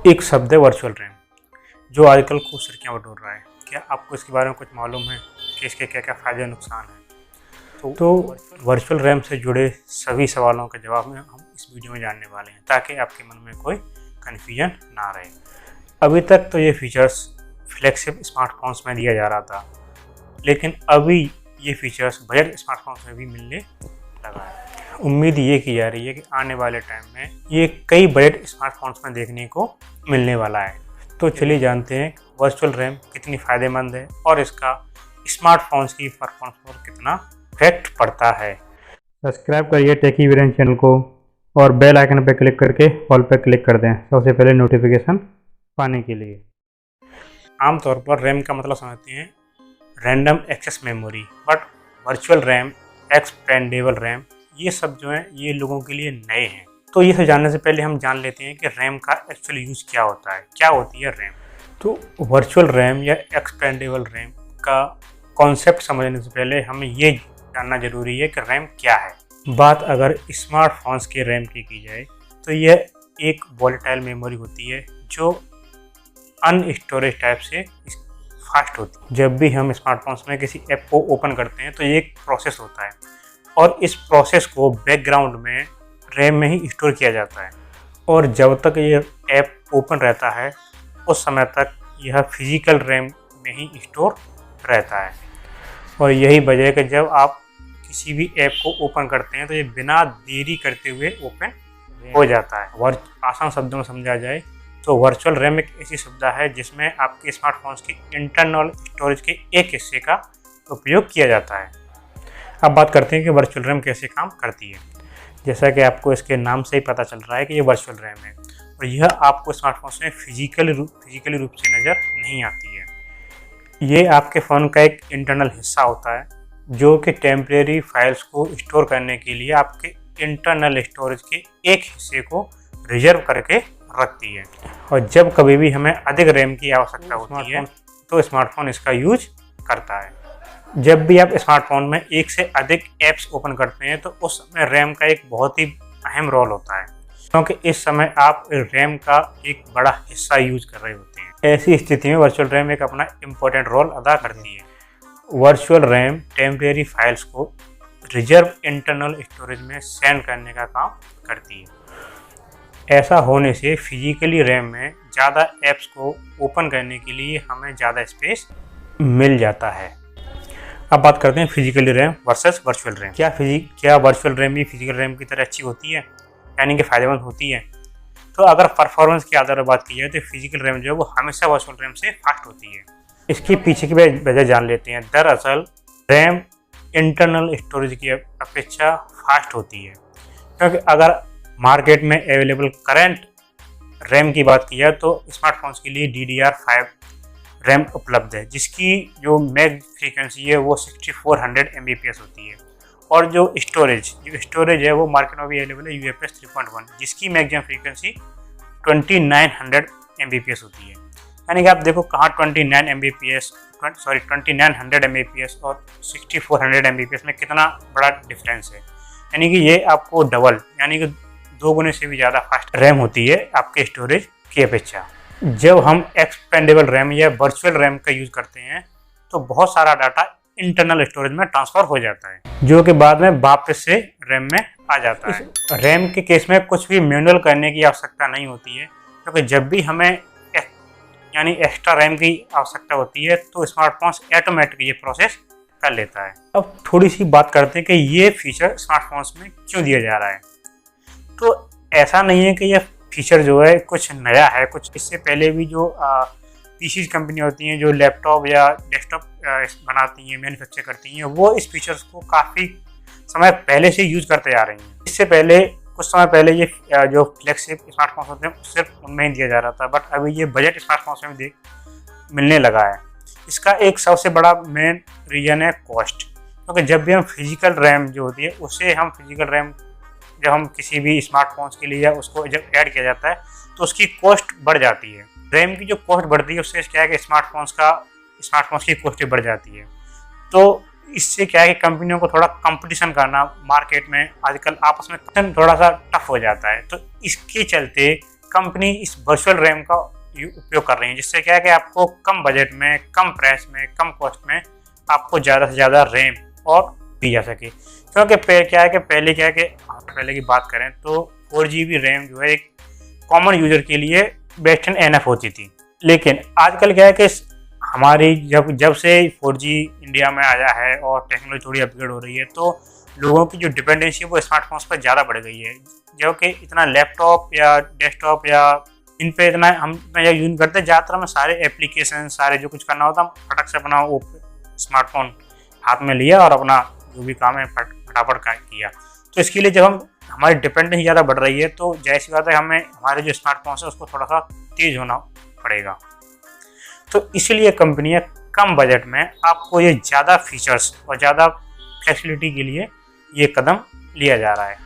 एक शब्द है वर्चुअल रैम, जो आजकल खूब सुर्खियाँ बटोर रहा है। क्या आपको इसके बारे में कुछ मालूम है कि इसके क्या क्या फ़ायदे और नुकसान हैं? तो वर्चुअल रैम से जुड़े सभी सवालों के जवाब में हम इस वीडियो में जानने वाले हैं, ताकि आपके मन में कोई कन्फ्यूजन ना रहे। अभी तक तो ये फीचर्स फ्लैगशिप स्मार्टफोन्स में दिया जा रहा था, लेकिन अभी ये फीचर्स बजट स्मार्टफोन्स में भी मिलने लगा है। उम्मीद ये की जा रही है कि आने वाले टाइम में ये कई बजट स्मार्टफोन्स में देखने को मिलने वाला है। तो चलिए जानते हैं वर्चुअल रैम कितनी फ़ायदेमंद है और इसका स्मार्टफोन्स की परफॉर्मेंस पर कितना इफेक्ट पड़ता है। सब्सक्राइब करिए टेकी वीरेन चैनल को और बेल आइकन पर क्लिक करके ऑल पर क्लिक कर दें सबसे पहले नोटिफिकेशन पाने के लिए। आमतौर पर रैम का मतलब समझते हैं random access memory, but virtual RAM, expendable RAM, ये सब जो है ये लोगों के लिए नए हैं। तो ये सब जानने से पहले हम जान लेते हैं कि रैम का एक्चुअल यूज़ क्या होता है, क्या होती है रैम। तो वर्चुअल रैम या एक्सपेंडेबल रैम का कॉन्सेप्ट समझने से पहले हमें ये जानना जरूरी है कि रैम क्या है। बात अगर स्मार्टफोन्स के रैम की जाए तो यह एक वॉलेटाइल मेमोरी होती है जो अनस्टोरेज टाइप से फास्ट होती है। जब भी हम स्मार्टफोन्स में किसी ऐप को ओपन करते हैं तो ये एक प्रोसेस होता है और इस प्रोसेस को बैकग्राउंड में रैम में ही स्टोर किया जाता है, और जब तक ये ऐप ओपन रहता है उस समय तक यह फिजिकल रैम में ही स्टोर रहता है। और यही वजह है कि जब आप किसी भी ऐप को ओपन करते हैं तो ये बिना देरी करते हुए ओपन हो जाता है। आसान शब्दों में समझा जाए तो वर्चुअल रैम एक ऐसी सुविधा है जिसमें आपके स्मार्टफोन्स की इंटरनल स्टोरेज के एक हिस्से का उपयोग किया जाता है। अब बात करते हैं कि वर्चुअल रैम कैसे काम करती है। जैसा कि आपको इसके नाम से ही पता चल रहा है कि ये वर्चुअल रैम है और यह आपको स्मार्टफोन्स में फिजिकली रूप से नज़र नहीं आती है। ये आपके फ़ोन का एक इंटरनल हिस्सा होता है जो कि टेम्परेरी फाइल्स को स्टोर करने के लिए आपके इंटरनल स्टोरेज के एक हिस्से को रिजर्व करके रखती है। और जब कभी भी हमें अधिक रैम की आवश्यकता होती है तो स्मार्टफोन इसका यूज करता है। जब भी आप स्मार्टफोन में एक से अधिक ऐप्स ओपन करते हैं तो उस समय रैम का एक बहुत ही अहम रोल होता है, क्योंकि इस समय आप रैम का एक बड़ा हिस्सा यूज कर रहे होते हैं। ऐसी स्थिति में वर्चुअल रैम एक अपना इम्पोर्टेंट रोल अदा करती है। वर्चुअल रैम टेम्परेरी फाइल्स को रिजर्व इंटरनल स्टोरेज में सेंड करने का काम करती है। ऐसा होने से फिजिकली रैम में ज़्यादा ऐप्स को ओपन करने के लिए हमें ज़्यादा स्पेस मिल जाता है। अब बात करते हैं physically RAM versus virtual RAM. क्या वर्चुअल रैम भी फिजिकल रैम की तरह अच्छी होती है, यानी कि फ़ायदेमंद होती है? तो अगर परफॉर्मेंस के आधार पर बात की जाए तो फिजिकल रैम जो है वो हमेशा वर्चुअल रैम से फास्ट होती है। इसके पीछे की वजह जान लेते हैं। दरअसल रैम इंटरनल स्टोरेज की अपेक्षा फास्ट होती है, क्योंकि अगर मार्केट में अवेलेबल करंट रैम की बात की जाए तो स्मार्टफोन्स के लिए DDR5 रैम उपलब्ध है, जिसकी जो मैक्स फ्रीक्वेंसी है वो 6400 Mbps होती है। और जो स्टोरेज है वो मार्केट में भी अवेलेबल है UFS 3.1, जिसकी मैक्सिमम फ्रीक्वेंसी 2900 Mbps होती है। यानी कि आप देखो कहाँ 2900 Mbps और 6400 Mbps में कितना बड़ा डिफरेंस है। यानी कि ये आपको डबल, यानी कि 2 गुने से भी ज़्यादा फास्ट रैम होती है आपके स्टोरेज की अपेक्षा। जब हम एक्सपेंडेबल रैम या वर्चुअल रैम का यूज़ करते हैं तो बहुत सारा डाटा इंटरनल स्टोरेज में ट्रांसफ़र हो जाता है, जो कि बाद में वापस से रैम में आ जाता है। रैम के केस में कुछ भी मैनुअल करने की आवश्यकता नहीं होती है, क्योंकि जब भी हमें यानी एक्स्ट्रा रैम की आवश्यकता होती है तो स्मार्टफोन्स ऑटोमेटिक ये प्रोसेस कर लेता है। अब थोड़ी सी बात करते हैं कि ये फीचर स्मार्टफोन्स में क्यों दिया जा रहा है। तो ऐसा नहीं है कि यह फीचर जो है कुछ नया है। कुछ इससे पहले भी जो पीसी कंपनी होती हैं जो लैपटॉप या डेस्कटॉप बनाती हैं, मैन्युफैक्चर करती हैं, वो इस फीचर्स को काफ़ी समय पहले से यूज़ करते जा रही हैं। इससे पहले कुछ समय पहले ये जो फ्लैगशिप स्मार्टफोन्स होते हैं सिर्फ उनमें ही दिया जा रहा था, बट अभी ये बजट स्मार्टफोन्स में भी मिलने लगा है। इसका एक सबसे बड़ा मेन रीज़न है कॉस्ट, क्योंकि जब भी हम फिजिकल रैम जो होती है उसे हम फिजिकल रैम जब हम किसी भी स्मार्टफोन्स के लिए या उसको जब ऐड किया जाता है तो उसकी कॉस्ट बढ़ जाती है। रैम की जो कॉस्ट बढ़ती है उससे क्या है कि स्मार्टफोन्स की कॉस्ट बढ़ जाती है। तो इससे क्या है कि कंपनियों को थोड़ा कंपटीशन करना मार्केट में आजकल आपस में थोड़ा सा टफ हो जाता है। तो इसके चलते कंपनी इस वर्चुअल रैम का उपयोग कर रही है, जिससे क्या है कि आपको कम बजट में, कम प्राइस में, कम कॉस्ट में आपको ज़्यादा से ज़्यादा रैम और दी जा सके। क्योंकि पहले की बात करें तो 4 GB रैम जो है एक कॉमन यूजर के लिए बेस्ट एंड एनफ होती थी। लेकिन आजकल क्या है कि हमारी जब से 4G इंडिया में आया है और टेक्नोलॉजी थोड़ी अपग्रेड हो रही है, तो लोगों की जो डिपेंडेंसी है वो स्मार्टफोन्स पर ज़्यादा बढ़ गई है। जो कि इतना लैपटॉप या डेस्कटॉप या इन पे इतना हम यूज करते हैं, ज़्यादातर में सारे एप्लीकेशन, सारे जो कुछ करना होता है फटक से अपना वो स्मार्टफोन हाथ में लिया और अपना जो भी काम है फटाफट किया। तो इसके लिए जब हमारी डिपेंडेंसी ज़्यादा बढ़ रही है तो जैसी बात है हमें हमारे जो स्मार्टफोन है उसको थोड़ा सा तेज़ होना पड़ेगा। तो इसलिए कंपनियां कम बजट में आपको ये ज़्यादा फीचर्स और ज़्यादा फैसिलिटी के लिए ये कदम लिया जा रहा है।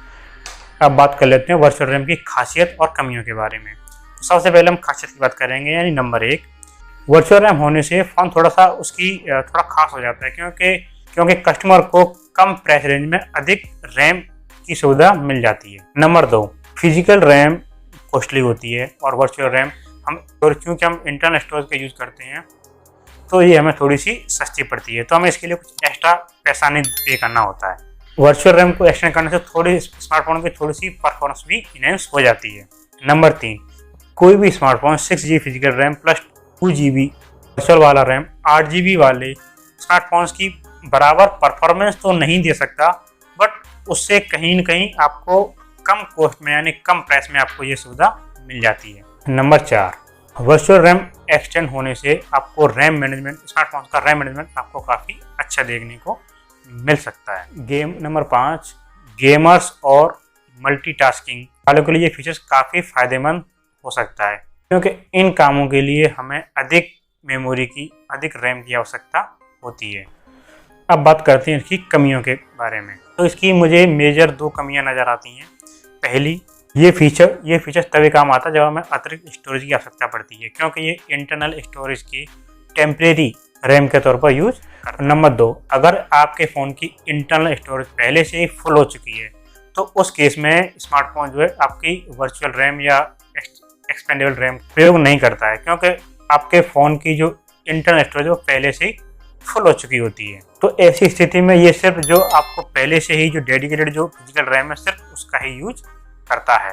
अब बात कर लेते हैं वर्चुअल रैम की खासियत और कमियों के बारे में। तो सबसे पहले हम खासियत की बात करेंगे, यानी नंबर 1, वर्चुअल रैम होने से फ़ोन थोड़ा सा थोड़ा खास हो जाता है, क्योंकि कस्टमर को कम प्राइस रेंज में अधिक रैम की सुविधा मिल जाती है। नंबर 2, फिजिकल रैम कॉस्टली होती है और वर्चुअल रैम क्योंकि हम इंटरनल स्टोरेज का यूज़ करते हैं तो ये हमें थोड़ी सी सस्ती पड़ती है, तो हमें इसके लिए कुछ एक्स्ट्रा पैसा नहीं पे करना होता है। वर्चुअल रैम को एक्सटेंड करने से स्मार्टफोन की थोड़ी सी परफॉर्मेंस भी इनहेंस हो जाती है। नंबर 3, कोई भी smartphone 6GB physical RAM plus 2GB virtual वाला रैम 8GB वाले स्मार्टफोन्स की बराबर परफॉर्मेंस तो नहीं दे सकता, बट उससे कहीं न कहीं आपको कम कॉस्ट में यानी कम प्राइस में आपको ये सुविधा मिल जाती है। नंबर 4, वर्चुअल रैम एक्सटेंड होने से आपको स्मार्टफोन का रैम मैनेजमेंट आपको काफ़ी अच्छा देखने को मिल सकता है। नंबर 5, गेमर्स और मल्टीटास्किंग वालों के लिए ये फीचर्स काफ़ी फायदेमंद हो सकता है, क्योंकि इन कामों के लिए हमें अधिक मेमोरी की, अधिक रैम की आवश्यकता होती है। अब बात करते हैं इसकी कमियों के बारे में। तो इसकी मुझे मेजर 2 कमियां नज़र आती हैं। पहली, ये फीचर तभी काम आता है जब हमें अतिरिक्त स्टोरेज की आवश्यकता पड़ती है, क्योंकि ये इंटरनल स्टोरेज की टेम्परेरी रैम के तौर पर यूज करता है। नंबर 2, अगर आपके फ़ोन की इंटरनल स्टोरेज पहले से ही फुल हो चुकी है तो उस केस में स्मार्टफोन जो है आपकी वर्चुअल रैम या एक्सपेंडेबल रैम प्रयोग नहीं करता है, क्योंकि आपके फ़ोन की जो इंटरनल स्टोरेज वो पहले से ही फुल हो चुकी होती है। तो ऐसी स्थिति में ये सिर्फ जो आपको पहले से ही जो डेडिकेटेड जो फिजिकल रैम है सिर्फ उसका ही यूज करता है।